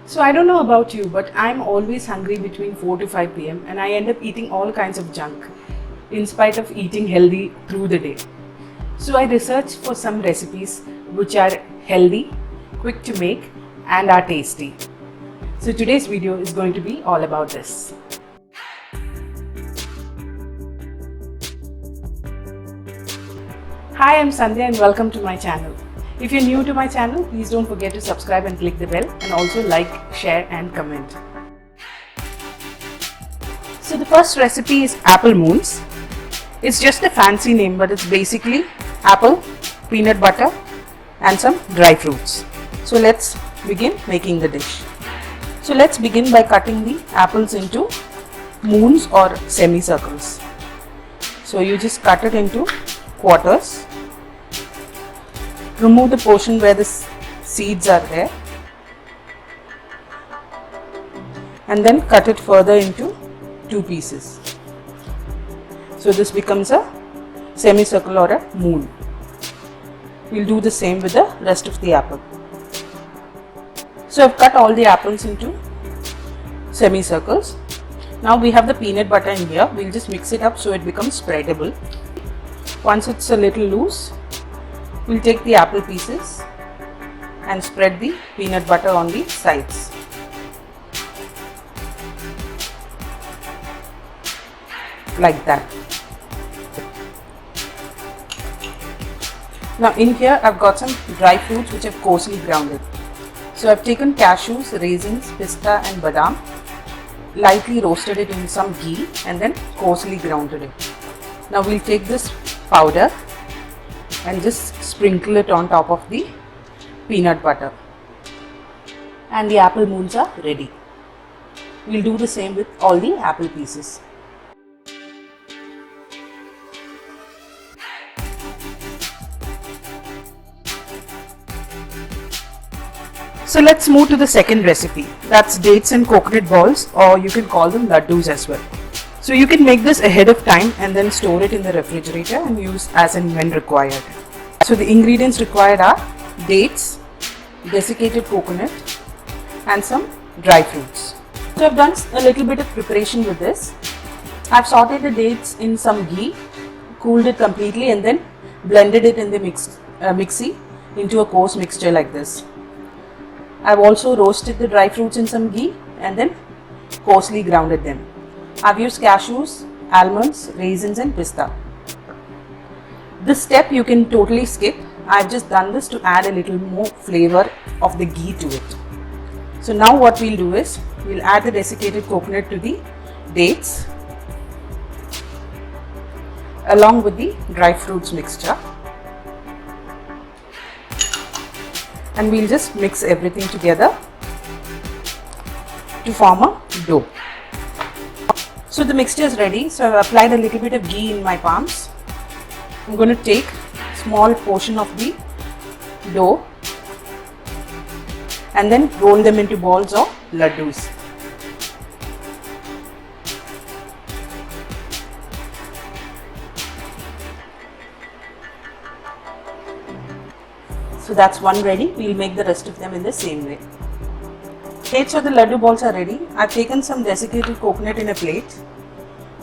So I don't know about you, but I'm always hungry between 4 to 5 pm and I end up eating all kinds of junk in spite of eating healthy through the day. So I researched for some recipes which are healthy, quick to make and are tasty. So today's video is going to be all about this. Hi, I'm Sandhya and welcome to my channel. If you're new to my channel, please don't forget to subscribe and click the bell and also like, share and comment. So the first recipe is apple moons. It's just a fancy name, but it's basically apple, peanut butter and some dry fruits. So let's begin making the dish. So let's begin by cutting the apples into moons or semicircles. So you just cut it into quarters. Remove the portion where the seeds are there and then cut it further into two pieces. So this becomes a semicircle or a moon. We'll do the same with the rest of the apple. So I've cut all the apples into semicircles. Now we have the peanut butter in here. We'll just mix it up so it becomes spreadable. Once it's a little loose, we'll take the apple pieces and spread the peanut butter on the sides. Like that. Now in here I've got some dry fruits which I've coarsely grounded. So I've taken cashews, raisins, pista and badam, lightly roasted it in some ghee and then coarsely grounded it. Now we'll take this powder and just sprinkle it on top of the peanut butter. And the apple moons are ready. We'll do the same with all the apple pieces. So let's move to the second recipe. That's dates and coconut balls, or you can call them laddus as well. So you can make this ahead of time and then store it in the refrigerator and use as and when required. So the ingredients required are dates, desiccated coconut and some dry fruits. So I've done a little bit of preparation with this. I've sauteed the dates in some ghee, cooled it completely and then blended it in the mixie into a coarse mixture like this. I've also roasted the dry fruits in some ghee and then coarsely grounded them. I've used cashews, almonds, raisins and pista. This step you can totally skip. I've just done this to add a little more flavor of the ghee to it. So now what we'll do is, we'll add the desiccated coconut to the dates along with the dry fruits mixture. And we'll just mix everything together to form a dough. So the mixture is ready. So I've applied a little bit of ghee in my palms. I'm going to take a small portion of the dough and then roll them into balls or laddus. So that's one ready. We'll make the rest of them in the same way. Dates or the laddu balls are ready. I've taken some desiccated coconut in a plate.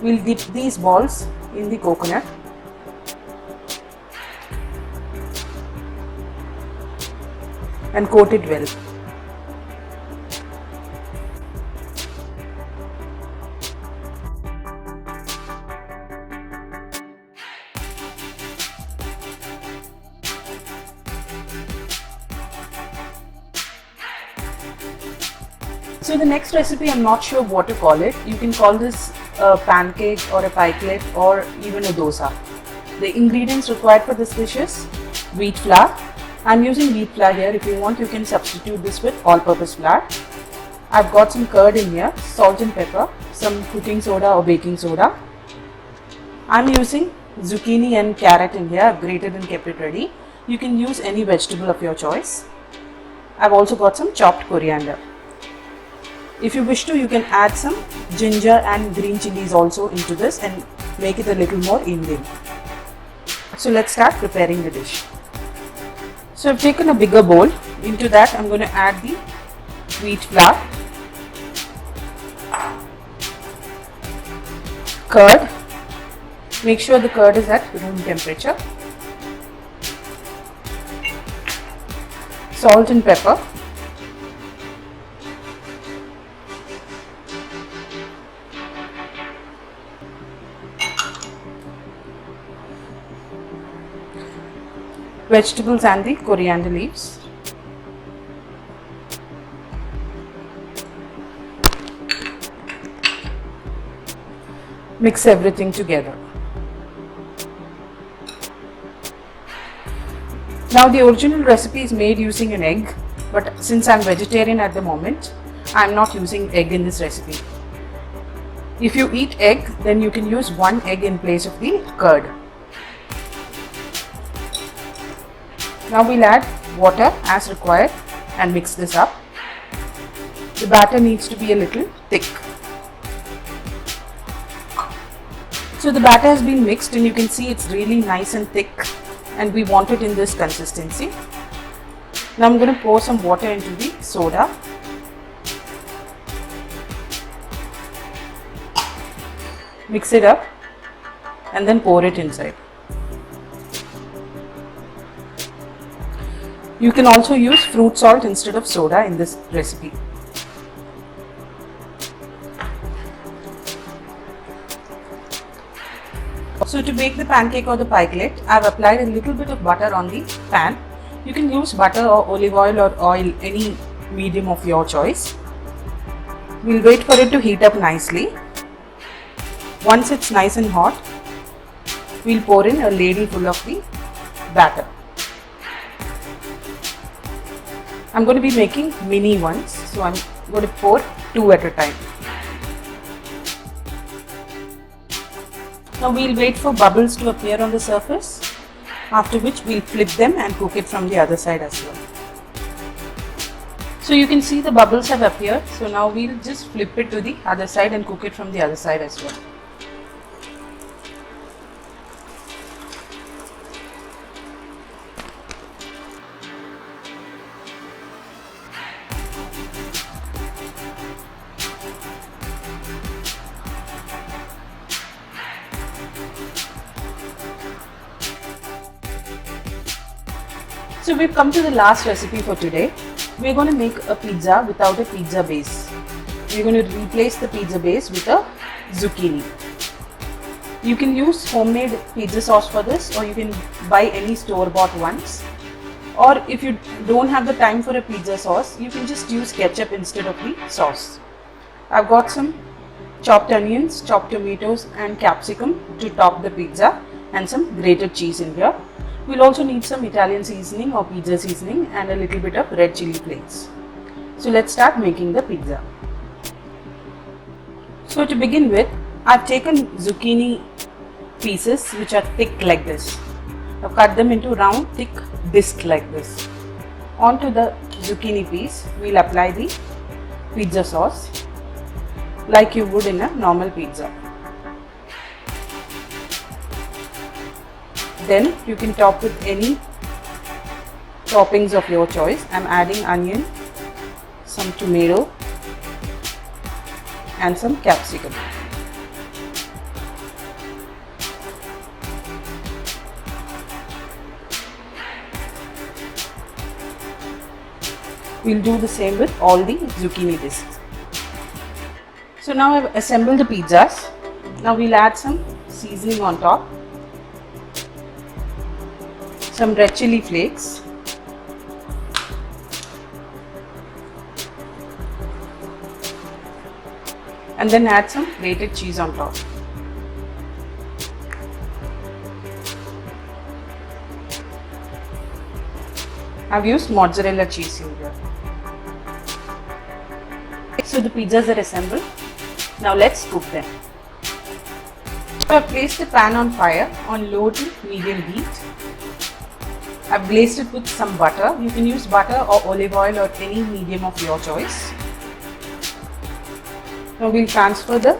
We'll dip these balls in the coconut. And coat it well. So the next recipe, I'm not sure what to call it. You can call this a pancake or a pikelet or even a dosa. The ingredients required for this dish is wheat flour. I'm using wheat flour here. If you want, you can substitute this with all-purpose flour. I've got some curd in here, salt and pepper, some cooking soda or baking soda. I'm using zucchini and carrot in here. I've grated and kept it ready. You can use any vegetable of your choice. I've also got some chopped coriander. If you wish to, you can add some ginger and green chilies also into this and make it a little more Indian. So let's start preparing the dish. So I've taken a bigger bowl. Into that I'm going to add the wheat flour, curd. Make sure the curd is at room temperature, salt and pepper, vegetables and the coriander leaves. Mix everything together. Now the original recipe is made using an egg, but since I'm vegetarian at the moment, I'm not using egg in this recipe. If you eat egg, then you can use one egg in place of the curd. Now we'll add water as required and mix this up. The batter needs to be a little thick. So the batter has been mixed and you can see it's really nice and thick, and we want it in this consistency. Now I'm going to pour some water into the soda. Mix it up and then pour it inside. You can also use fruit salt instead of soda in this recipe. So to bake the pancake or the pikelet, I have applied a little bit of butter on the pan. You can use butter or olive oil or oil, any medium of your choice. We'll wait for it to heat up nicely. Once it's nice and hot, we'll pour in a ladle full of the batter. I'm going to be making mini ones, so I'm going to pour 2 at a time. Now we'll wait for bubbles to appear on the surface, after which we'll flip them and cook it from the other side as well. So you can see the bubbles have appeared, so now we'll just flip it to the other side and cook it from the other side as well. So we've come to the last recipe for today. We're going to make a pizza without a pizza base. We're going to replace the pizza base with a zucchini. You can use homemade pizza sauce for this, or you can buy any store-bought ones. Or if you don't have the time for a pizza sauce, you can just use ketchup instead of the sauce. I've got some chopped onions, chopped tomatoes and capsicum to top the pizza, and some grated cheese in here. We'll also need some Italian seasoning or pizza seasoning and a little bit of red chili flakes. So let's start making the pizza. So to begin with, I've taken zucchini pieces which are thick like this. I've cut them into round thick disc like this. Onto the zucchini piece, we'll apply the pizza sauce like you would in a normal pizza. Then you can top with any toppings of your choice. I'm adding onion, some tomato and some capsicum. We'll do the same with all the zucchini discs. So now I've assembled the pizzas. Now we'll add some seasoning on top. Some red chili flakes, and then add some grated cheese on top. I've used mozzarella cheese in here. So the pizzas are assembled. Now let's cook them. So I've placed the pan on fire on low to medium heat. I've glazed it with some butter. You can use butter or olive oil or any medium of your choice. Now we'll transfer the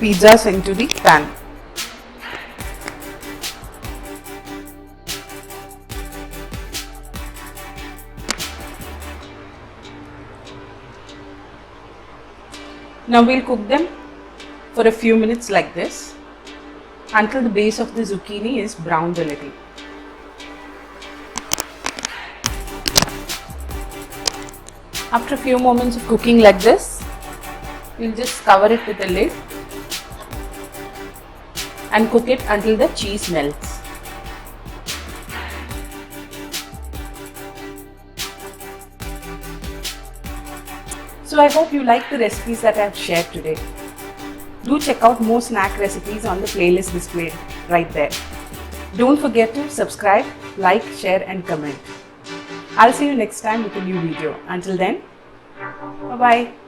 pizzas into the pan. Now we'll cook them for a few minutes like this until the base of the zucchini is browned a little. After a few moments of cooking like this, we'll just cover it with a lid and cook it until the cheese melts. So I hope you like the recipes that I have shared today. Do check out more snack recipes on the playlist displayed right there. Don't forget to subscribe, like, share and comment. I'll see you next time with a new video. Until then, bye-bye.